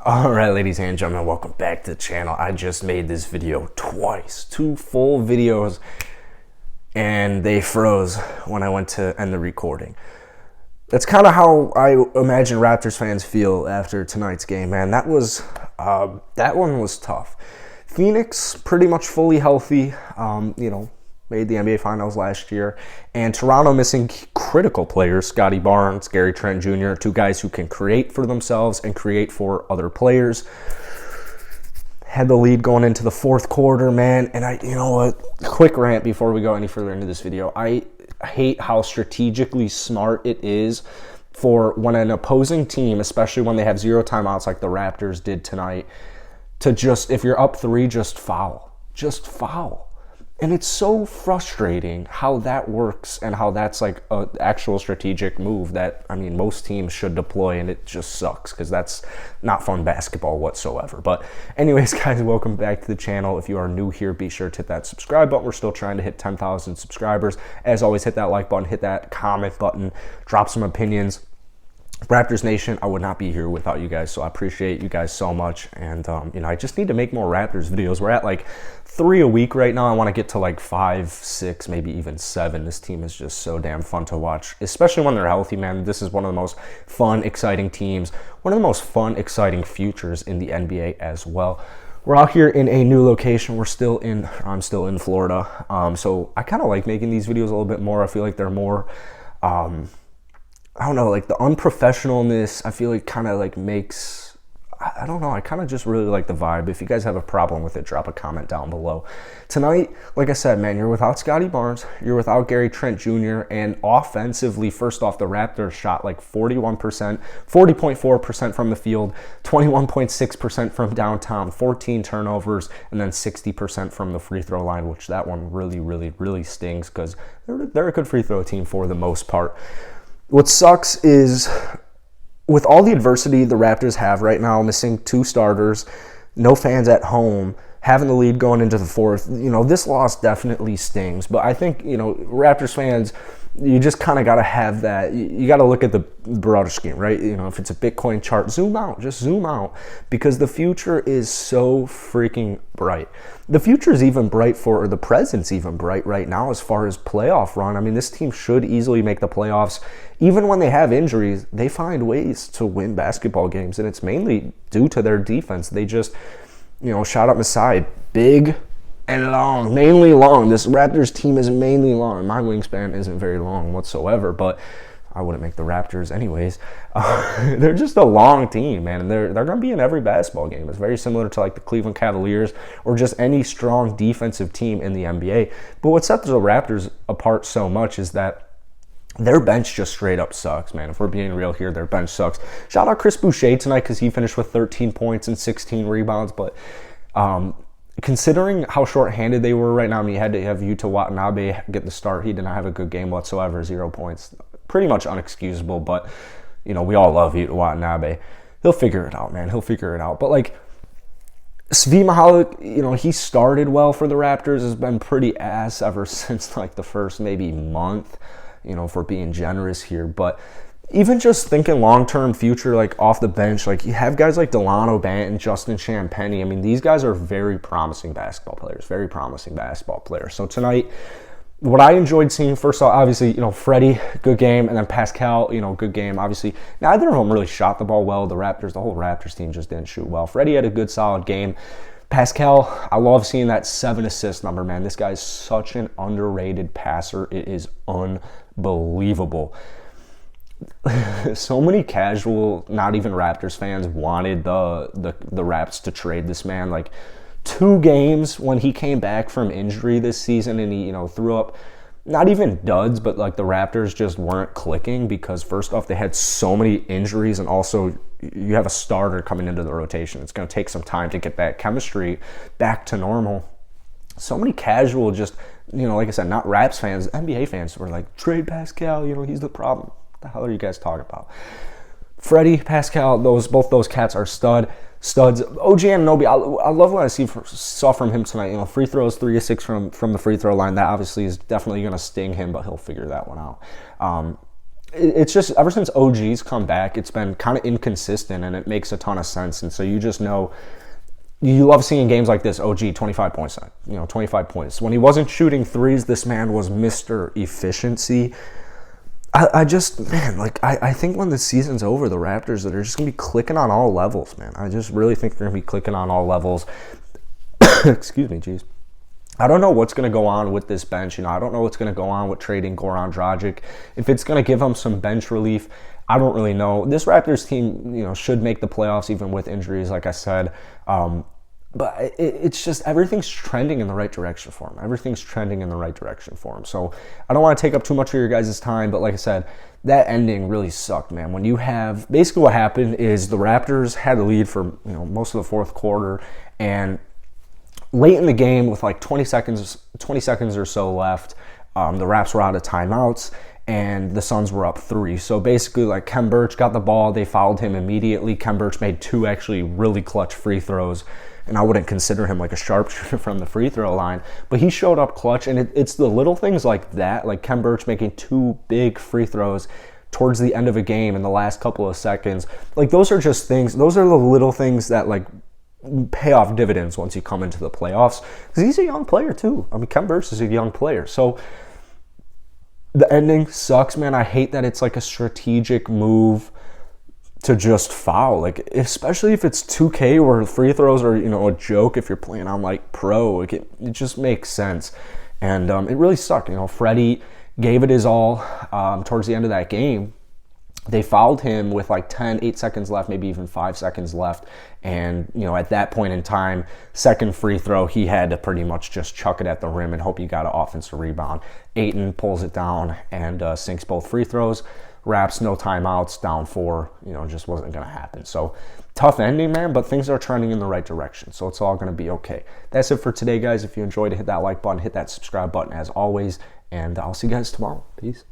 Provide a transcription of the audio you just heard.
Alright, ladies and gentlemen, welcome back to the channel. I just made this video twice, two full videos, and they froze when I went to end the recording. That's kind of how I imagine Raptors fans feel after tonight's game, man. That one was tough. Phoenix pretty much fully healthy, made the NBA Finals last year, and Toronto missing critical players, Scotty Barnes, Gary Trent Jr., two guys who can create for themselves and create for other players. Had the lead going into the fourth quarter, man, and quick rant before we go any further into this video. I hate how strategically smart it is for when an opposing team, especially when they have zero timeouts like the Raptors did tonight, to just, if you're up three, just foul. Just foul. And it's so frustrating how that works and how that's like an actual strategic move that, most teams should deploy, and it just sucks because that's not fun basketball whatsoever. But anyways, guys, welcome back to the channel. If you are new here, be sure to hit that subscribe button. We're still trying to hit 10,000 subscribers. As always, hit that like button, hit that comment button, drop some opinions. Raptors Nation, I would not be here without you guys, so I appreciate you guys so much. And I just need to make more Raptors videos. We're at like 3 a week right now. I want to get to like 5, 6, maybe even 7. This team is just so damn fun to watch, especially when they're healthy, man. This is one of the most fun, exciting teams, one of the most fun, exciting futures in the NBA as well. We're out here in a new location. I'm still in Florida, so I kind of like making these videos a little bit more. I feel like they're more I don't know, like the unprofessionalness, I feel like kind of like makes, I don't know, I kind of just really like the vibe. If you guys have a problem with it, drop a comment down below. Tonight, like I said, man, you're without Scotty Barnes, you're without Gary Trent Jr., and offensively, first off, the Raptors shot like 40.4% from the field, 21.6% from downtown, 14 turnovers, and then 60% from the free throw line, which that one really, really, really stings because they're a good free throw team for the most part. What sucks is with all the adversity the Raptors have right now, missing 2 starters, no fans at home, having the lead going into the fourth, this loss definitely stings. But I think, Raptors fans, you just kind of got to have that. You got to look at the broader scheme, right? If it's a Bitcoin chart, zoom out, just zoom out, because the future is so freaking bright. The future is even bright or the present's even bright right now as far as playoff run. This team should easily make the playoffs. Even when they have injuries, they find ways to win basketball games, and it's mainly due to their defense. They just, shout out Masai, big and long, mainly long. This Raptors team is mainly long. My wingspan isn't very long whatsoever, but I wouldn't make the Raptors anyways. They're just a long team, man, and they're going to be in every basketball game. It's very similar to like the Cleveland Cavaliers or just any strong defensive team in the NBA. But what sets the Raptors apart so much is that their bench just straight up sucks, man. If we're being real here, their bench sucks. Shout out Chris Boucher tonight because he finished with 13 points and 16 rebounds, but considering how short-handed they were right now, you had to have Yuta Watanabe get the start. He did not have a good game whatsoever, 0 points. Pretty much unexcusable, but, we all love Yuta Watanabe. He'll figure it out, man. He'll figure it out. But, like, Svi Mykhailiuk, he started well for the Raptors, has been pretty ass ever since, like, the first maybe month, if we're being generous here. But even just thinking long-term future, like off the bench, like you have guys like Delano Banton, Justin Champagnie. These guys are very promising basketball players, So tonight, what I enjoyed seeing, first off, obviously, Freddie, good game, and then Pascal, good game. Obviously, neither of them really shot the ball well. The whole Raptors team just didn't shoot well. Freddie had a good, solid game. Pascal, I love seeing that 7 assist number, man. This guy is such an underrated passer. It is unbelievable. So many casual, not even Raptors fans, wanted the Raps to trade this man. Like 2 games when he came back from injury this season, and he threw up not even duds, but like the Raptors just weren't clicking because first off they had so many injuries, and also you have a starter coming into the rotation. It's going to take some time to get that chemistry back to normal. So many casual, just like I said, not Raps fans, NBA fans were like, trade Pascal, he's the problem. What the hell are you guys talking about? Freddie, Pascal, both those cats are studs. OG Anunoby, I love what I saw from him tonight. Free throws, 3 of 6 from the free throw line. That obviously is definitely going to sting him, but he'll figure that one out. it's just ever since OG's come back, it's been kind of inconsistent, and it makes a ton of sense. And so you just know, you love seeing games like this. OG 25 points, 25 points. When he wasn't shooting threes, this man was Mr. Efficiency. I think when the season's over, the Raptors, they're just going to be clicking on all levels, man. I just really think they're going to be clicking on all levels. Excuse me, jeez. I don't know what's going to go on with this bench. I don't know what's going to go on with trading Goran Dragic. If it's going to give him some bench relief, I don't really know. This Raptors team, should make the playoffs even with injuries, like I said. But it's just everything's trending in the right direction for him. Everything's trending in the right direction for him. So I don't want to take up too much of your guys' time, but like I said, that ending really sucked, man. When you have, basically what happened is the Raptors had the lead for most of the fourth quarter, and late in the game with like 20 seconds or so left, the Raps were out of timeouts, and the Suns were up 3. So basically, like, Khem Birch got the ball, they fouled him immediately. Khem Birch made 2 actually really clutch free throws, and I wouldn't consider him like a sharpshooter from the free throw line, but he showed up clutch. And it's the little things like that, like Khem Birch making 2 big free throws towards the end of a game in the last couple of seconds. Like, those are just things, those are the little things that like pay off dividends once you come into the playoffs, because he's a young player too. Khem Birch is a young player. So the ending sucks, man. I hate that it's like a strategic move to just foul, like, especially if it's 2K where free throws are a joke. If you're playing on like pro, like, it just makes sense. And it really sucked. Freddie gave it his all towards the end of that game. They fouled him with like 8 seconds left, maybe even 5 seconds left. And, at that point in time, second free throw, he had to pretty much just chuck it at the rim and hope you got an offensive rebound. Ayton pulls it down and sinks both free throws. Raps, no timeouts, down 4, just wasn't going to happen. So tough ending, man, but things are trending in the right direction. So it's all going to be okay. That's it for today, guys. If you enjoyed it, hit that like button, hit that subscribe button as always, and I'll see you guys tomorrow. Peace.